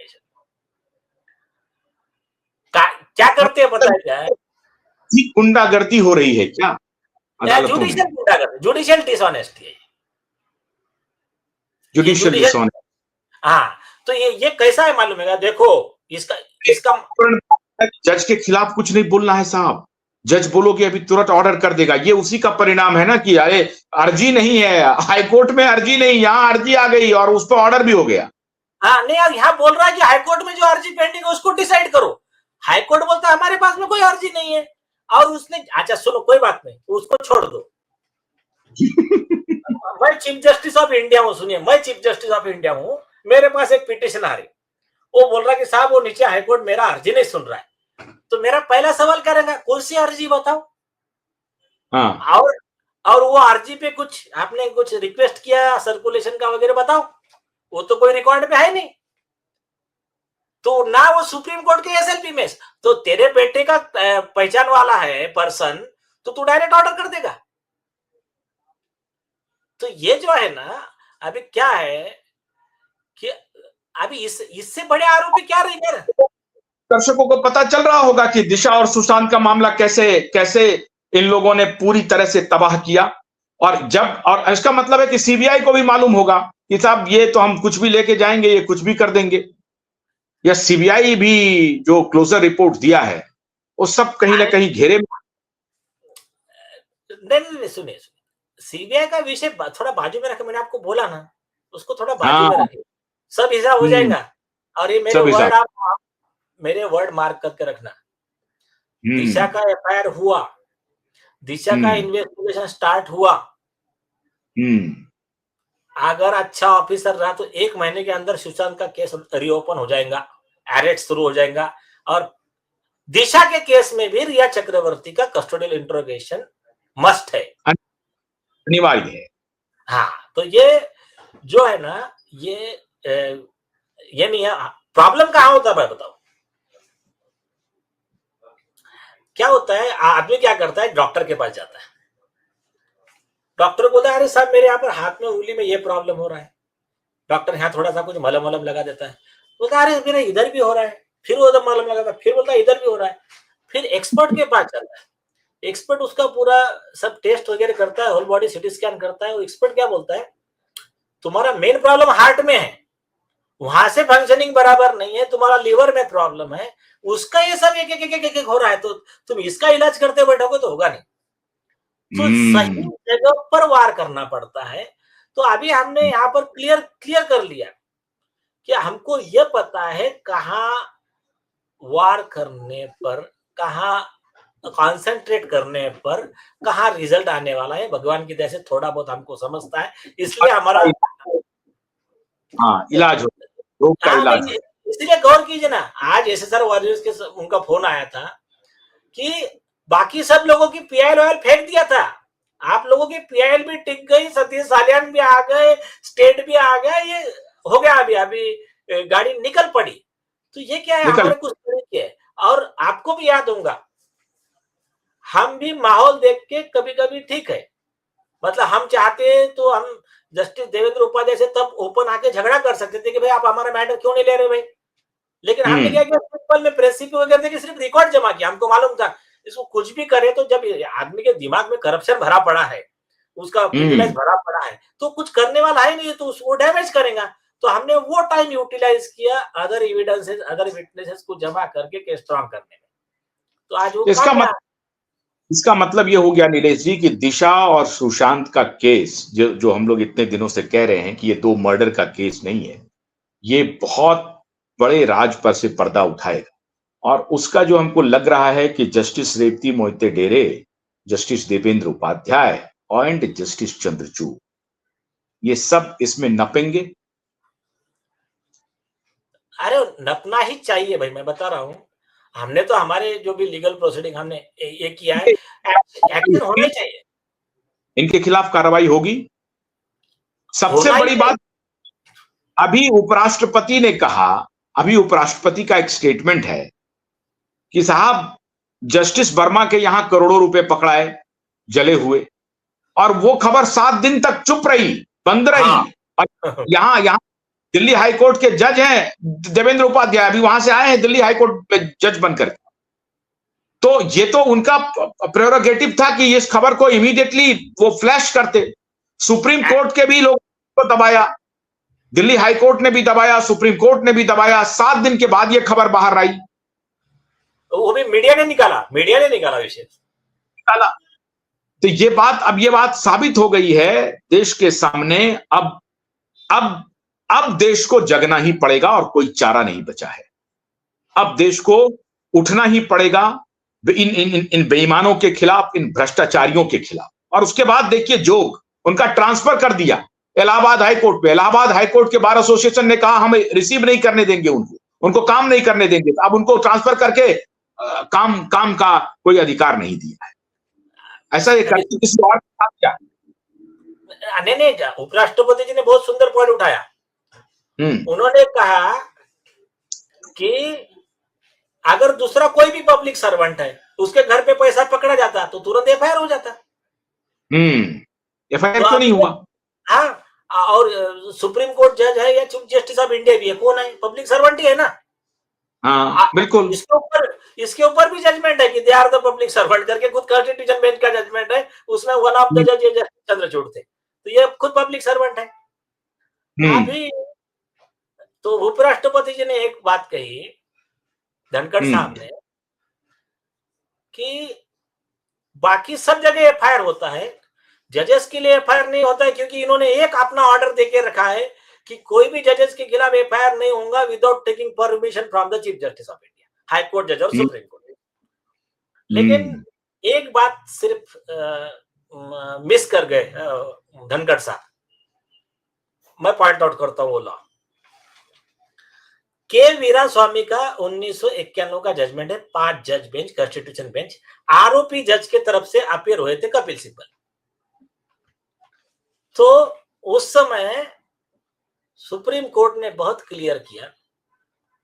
Investigation. क्या करते हैं पता है क्या है? गुंडागर्दी हो रही है क्या अदालतों में? जुडिशियल गुंडागर्दी, जुडिशियल डिसऑनेस्टी है। Judicial dishonesty. हाँ, तो ये कैसा है मालूम है? देखो इसका जज के खिलाफ कुछ नहीं बोलना है साहब। जज बोलोगे अभी तुरंत ऑर्डर कर देगा। ये उसी का परिणाम है ना कि अरे अर्जी नहीं है, हाईकोर्ट में अर्जी नहीं, यहाँ अर्जी आ गई और उस पर ऑर्डर भी हो गया। हाँ नहीं, यहाँ बोल रहा है कि हाईकोर्ट में जो अर्जी पेंडिंग है उसको डिसाइड करो। हाईकोर्ट बोलता है हमारे पास में कोई अर्जी नहीं है, और उसने अच्छा सुनो कोई बात नहीं, उसको छोड़ दो। मैं चीफ जस्टिस ऑफ इंडिया हूँ, सुनिए, मैं चीफ जस्टिस ऑफ इंडिया हूँ, मेरे पास एक पिटिशन आ रही, वो बोल रहा है कि साहब वो नीचे हाईकोर्ट मेरा अर्जी नहीं सुन रहा है, तो मेरा पहला सवाल करेगा कौन सी अर्जी बताओ। हाँ। और वो अर्जी पे कुछ आपने कुछ रिक्वेस्ट किया सर्कुलेशन का वगैरह बताओ, वो तो कोई रिकॉर्ड पे है नहीं। तो ना वो सुप्रीम कोर्ट के एसएलपी में, तो तेरे बेटे का पहचान वाला है पर्सन, तो तू डायरेक्ट ऑर्डर कर देगा। तो ये जो है ना, अभी क्या है कि अभी इससे बड़े आरोपी क्या रहेंगे? दर्शकों को पता चल रहा होगा कि दिशा और सुशांत का मामला कैसे कैसे इन लोगों ने पूरी तरह से तबाह किया। और इसका मतलब है कि सीबीआई को भी मालूम होगा कि साहब ये तो हम कुछ भी लेके जाएंगे, ये कुछ भी कर देंगे। या सीबीआई भी जो क्लोजर रिपोर्ट दिया है वो सब कहीं ना कहीं घेरे में। नहीं सुनिए, सीबीआई का विषय थोड़ा बाजू में रखे, मैंने आपको बोला ना, उसको थोड़ा बाजू में रखे, सब हिसाब हो जाएगा। और ये मेरे वर्ड मार्क करके रखना। दिशा का एफआईआर हुआ, दिशा का इन्वेस्टिगेशन स्टार्ट हुआ, अगर अच्छा ऑफिसर रहा तो 1 महीने के अंदर सुशांत का केस रीओपन हो जाएगा, अरेस्ट शुरू हो जाएगा। और दिशा के केस में भी रिया चक्रवर्ती का कस्टोडियल इंट्रोगेशन मस्ट है, अनिवार्य है। हाँ, तो ये जो है ना, ये नहीं है। प्रॉब्लम कहाँ होता है बताओ? क्या होता है, आदमी क्या करता है, डॉक्टर के पास जाता है, डॉक्टर बोलता है अरे साहब मेरे यहाँ पर हाथ में उंगली में ये प्रॉब्लम हो रहा है, डॉक्टर यहाँ थोड़ा सा कुछ मलम वलम लगा देता है, बोलता है अरे मेरा इधर भी हो रहा है, फिर वो मलम लगाता है, फिर बोलता है इधर भी हो रहा है, फिर एक्सपर्ट के पास जाता है, एक्सपर्ट उसका पूरा सब टेस्ट वगैरह करता है, होल बॉडी सिटी स्कैन करता है, वो एक्सपर्ट क्या बोलता है, तुम्हारा मेन प्रॉब्लम हार्ट में है, वहां से फंक्शनिंग बराबर नहीं है, तुम्हारा लीवर में प्रॉब्लम है, उसका ये सब एक हो रहा है, तो तुम इसका इलाज करते बैठोगे तो होगा नहीं। तो सही जगह पर वार करना पड़ता है। तो अभी हमने यहाँ पर क्लियर कर लिया कि हमको ये पता है कहाँ वार करने पर, कहाँ कॉन्सेंट्रेट करने पर कहाँ रिजल्ट आने वाला है। भगवान की दया से थोड़ा बहुत हमको समझता है, इसलिए हमारा इलाज रोग का इलाज। इसलिए गौर कीजिए ना, आज एसएसआर वॉरियर्स के उनका फोन आया था कि बाकी सब लोगों की पीआईएल ऑयल फेंक दिया था, आप लोगों की पीआईएल भी टिक गई, सतीश सालियान भी आ गए, स्टेट भी आ गया, ये हो गया, अभी गाड़ी निकल पड़ी। तो ये क्या है, हमारे कुछ तरीके है। और आपको भी याद होगा, हम भी माहौल देख के कभी कभी ठीक है, मतलब हम चाहते तो हम जस्टिस देवेंद्र उपाध्याय से तब ओपन आके झगड़ा कर सकते थे कि भाई आप हमारा मैटर क्यों नहीं ले रहे भाई, लेकिन हमने क्या किया, सिंपल में प्रेसिपी वगैरह देके सिर्फ रिकॉर्ड जमा किया। हमको मालूम था इसको कुछ भी करे तो जब आदमी के दिमाग में करप्शन भरा पड़ा है, उसका प्रिविलेज भरा पड़ा है, तो कुछ करने वाला है नहीं, तो उसको डैमेज करेगा। तो हमने वो टाइम यूटिलाइज किया अदर एविडेंसेस, अदर विटनेसेस को जमा करके केस स्ट्रॉन्ग करने में। तो आज वो इसका मतलब ये हो गया नीलेश जी कि दिशा और सुशांत का केस जो हम लोग इतने दिनों से कह रहे हैं कि ये 2 मर्डर का केस नहीं है, ये बहुत बड़े राज पर से पर्दा उठाएगा। और उसका जो हमको लग रहा है कि जस्टिस रेवती मोहिते डेरे, जस्टिस देवेंद्र उपाध्याय और जस्टिस चंद्रचूड़, ये सब इसमें नपेंगे। अरे नपना ही चाहिए भाई, मैं बता रहा हूं, हमने तो हमारे जो भी लीगल प्रोसीडिंग हमने ये किया है, एक्शन होना चाहिए, इनके खिलाफ कार्रवाई होगी। सबसे बड़ी बात, अभी उपराष्ट्रपति ने कहा, अभी उपराष्ट्रपति का एक स्टेटमेंट है कि साहब जस्टिस वर्मा के यहां करोड़ों रुपए पकड़ाए जले हुए, और वो खबर 7 दिन तक चुप रही, बंद रही। यहां दिल्ली हाई कोर्ट के जज हैं देवेंद्र उपाध्याय, अभी वहां से आए हैं दिल्ली हाई कोर्ट में जज बनकर। तो ये तो उनका प्रेरोगेटिव था कि इस खबर को इमीडिएटली वो फ्लैश करते। सुप्रीम कोर्ट के भी लोगों को दबाया, दिल्ली हाई कोर्ट ने भी दबाया, सुप्रीम कोर्ट ने भी दबाया। 7 दिन के बाद ये खबर बाहर आई, वो भी मीडिया ने निकाला विषय निकाला। तो ये बात साबित हो गई है देश के सामने। अब देश को जगना ही पड़ेगा और कोई चारा नहीं बचा है। अब देश को उठना ही पड़ेगा इन बेईमानों के खिलाफ, इन भ्रष्टाचारियों के खिलाफ। और उसके बाद देखिए जोग उनका ट्रांसफर कर दिया इलाहाबाद हाई कोर्ट पे। इलाहाबाद हाई कोर्ट के बार एसोसिएशन ने कहा हम रिसीव नहीं करने देंगे, उनको काम नहीं करने देंगे। अब उनको ट्रांसफर करके काम का कोई अधिकार नहीं दिया है। ऐसा ये करते किसी और के साथ क्या? नहीं, उपराष्ट्रपति जी ने बहुत सुंदर पॉइंट उठाया। उन्होंने कहा कि अगर दूसरा कोई भी पब्लिक सर्वेंट है, उसके घर पे पैसा पकड़ा जाता तो तुरंत एफआईआर हो जाता। एफआईआर क्यों नहीं हुआ? हाँ, और सुप्रीम कोर्ट जज है या चीफ जस्टिस ऑफ इंडिया भी है, कौन है? पब्लिक सर्वेंट ही है ना। हाँ बिल्कुल। इसके ऊपर भी जजमेंट है कि they are the public servant करके, खुद कॉन्स्टिट्यूशन बेंच का जजमेंट है। उसमें वन ऑफ द जज चंद्रचूड़ थे, तो ये खुद पब्लिक सर्वेंट है। अभी तो उपराष्ट्रपति जी ने एक बात कही धनखड़ साहब ने कि बाकी सब जगह एफआईआर होता है, जजेस के लिए एफआईआर नहीं होता है, क्योंकि इन्होंने एक अपना ऑर्डर देके रखा है कि कोई भी जजेस के खिलाफ एफआईआर नहीं होगा without taking permission from the chief justice of India, high court जज और सुप्रीम कोर्ट। लेकिन एक बात सिर्फ मिस कर गए धनखड़ साहब, मैं पॉइंट आउट करता हूं। वो लॉ के वीरास्वामी का 1991 का जजमेंट है, 5 जज बेंच, कॉन्स्टिट्यूशन बेंच। आरोपी जज के तरफ से अपीयर हुए थे कपिल सिब्बल। तो उस समय सुप्रीम कोर्ट ने बहुत क्लियर किया,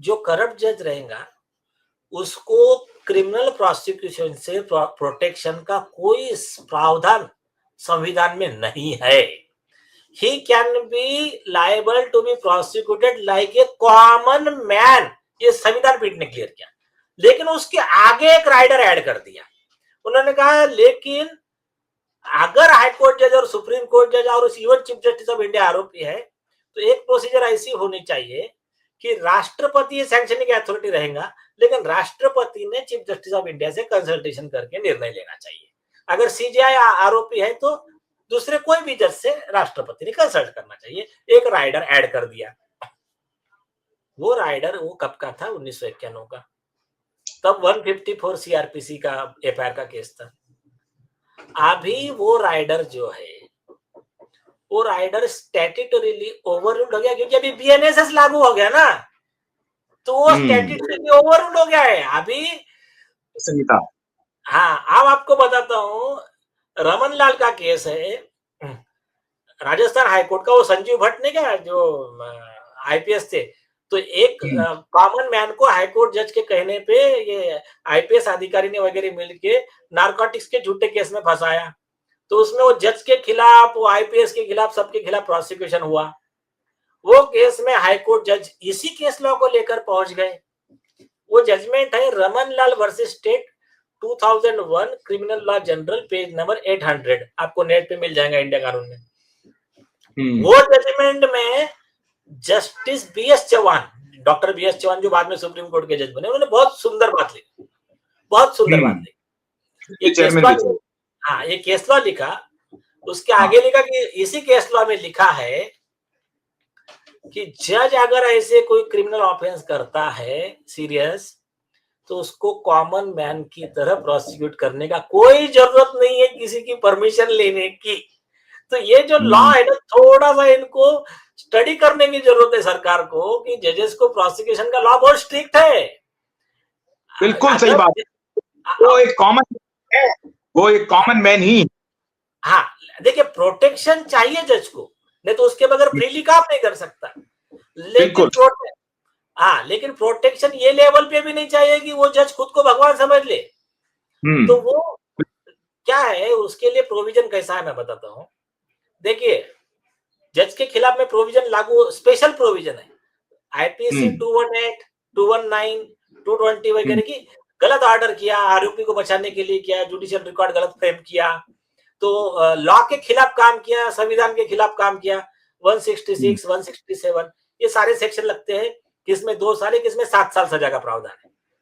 जो करप्ट जज रहेगा उसको क्रिमिनल प्रोसिक्यूशन से प्रोटेक्शन का कोई प्रावधान संविधान में नहीं है। He can be liable to be prosecuted like a common man, ये संविधान पीठ ने क्लियर किया। लेकिन उसके आगे एक राइडर ऐड कर दिया। उन्होंने कहा लेकिन अगर हाई कोर्ट जज और सुप्रीम कोर्ट जज और even chief justice of India आरोपी है, तो एक प्रोसीजर ऐसी होनी चाहिए कि राष्ट्रपति सैंक्शनिंग अथॉरिटी रहेगा, लेकिन राष्ट्रपति ने चीफ जस्टिस ऑफ इंडिया से कंसल्टेशन करके निर्णय लेना चाहिए। अगर सीजेआई आरोपी है तो दूसरे कोई भी जज से राष्ट्रपति ने कंसल्ट करना चाहिए। एक राइडर ऐड कर दिया। वो राइडर वो कब का था? 1991 का। तब 154 सीआरपीसी का एफआईआर का केस था। अभी वो राइडर जो है, वो राइडर स्टैट्यूटरीली ओवररूल्ड हो गया, क्योंकि अभी बीएनएसएस लागू हो गया ना, तो वो स्टैट्यूटरीली ओवररूल्ड हो गया है अभी। हाँ, अब आपको बताता हूँ, रमन लाल का केस है राजस्थान हाईकोर्ट का। वो संजीव भट्ट ने क्या जो आईपीएस थे, तो एक कॉमन मैन को हाईकोर्ट जज के कहने पे ये आईपीएस अधिकारी ने वगैरह मिलके नारकोटिक्स के झूठे केस में फंसाया। तो उसमें वो जज के खिलाफ, वो आईपीएस के खिलाफ, सबके खिलाफ प्रोसिक्यूशन हुआ। वो केस में हाईकोर्ट जज इसी केस लॉ को लेकर पहुंच गए। वो जजमेंट है Raman Lal versus state 2001 criminal law journal, page number 800, आपको नेट पे मिल जाएगा इंडिया कानून में। वो जजमेंट में justice BS Chauhan, doctor BS Chauhan जो बाद में सुप्रीम कोर्ट के जज बने, उन्होंने बहुत सुंदर बात लिखी, बहुत सुंदर बात लिखी। ये केस लॉ लिखा, उसके आगे लिखा कि इसी केस लॉ में लिखा है कि जज अगर ऐसे कोई क्रिमिनल ऑफेंस करता है सीरियस, तो उसको कॉमन मैन की तरह प्रोसिक्यूट करने का कोई जरूरत नहीं है किसी की परमिशन लेने की। तो ये जो लॉ है ना, थोड़ा सा इनको स्टडी करने की जरूरत है सरकार को, कि जजेस को प्रोसिक्यूशन का लॉ बहुत स्ट्रिक्ट है। बिल्कुल सही बात। वो एक कॉमन है, वो एक कॉमन मैन ही। हाँ, देखिए प्रोटेक्शन चाहिए जज को, नहीं तो उसके बगैर फ्रीली काम नहीं कर सकता। लेकिन प्रोटेक्शन ये लेवल पे भी नहीं चाहिए कि वो जज खुद को भगवान समझ ले। तो वो क्या है, उसके लिए प्रोविजन कैसा है मैं बताता हूं। देखिए, जज के खिलाफ में प्रोविजन लागू, स्पेशल प्रोविजन है आईपीसी 218, 219, 220 वगैरह की। गलत ऑर्डर किया, आरोपी को बचाने के लिए किया, जुडिशियल रिकॉर्ड गलत फ्रेम किया, तो लॉ के खिलाफ काम किया, संविधान के खिलाफ काम किया, 166, 167 ये सारे सेक्शन लगते हैं, किसमें 2 साल है, किसमें 7 साल सजा का प्रावधान है।